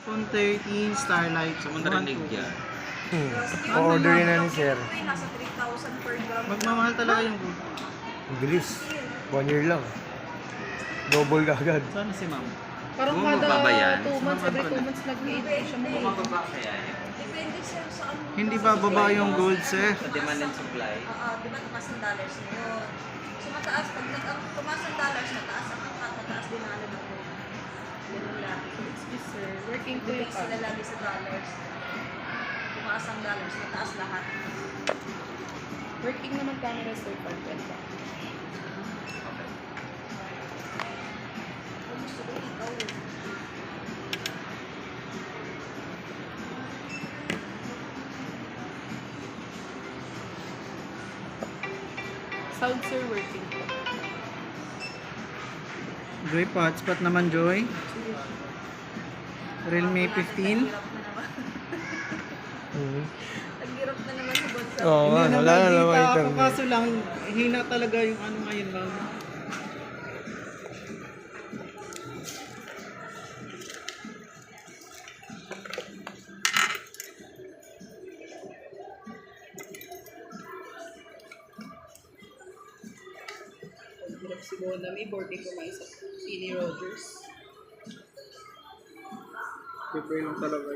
iPhone 13, Starlight. Sa mga narinig yan. O-orderin na ni sir. Nasa 3,000 per gram. Magmamahal talaga yung gold. Ang bilis. 1 year lang. Double agad. Sana si ma'am. Parang Bumababa ba yan? kada 2 months, every 2 months nag-i-issue siya mo. Bumababa kaya Depende sir sa ano. Hindi ba baba yung gold, sir? sa demand and supply. Di ba tumaas ng dollars na yun? So mataas, pag tumaas ng dollars, mataas ang angkat, mataas din ang ano ng gold. Ganun lang. Excuse sir, working to Depende yung sila lagi sa dollars. Tumaas ang dollars, mataas lahat. Working naman camera sir, pag-benta. Kung gusto ko, ikaw. Sound sir, working po. Joy, hotspot naman, Joy. Realme 15. Hirap na naman. Hmm. Ang hirap na naman sa bonsa. Oo nga, wala na naman Hindi ako, internet. kaso lang, hina talaga yung ano ngayon, ma'am. Hirap si Bona, may boarding kumain sa Pini Rogers. Prepare lang talaga.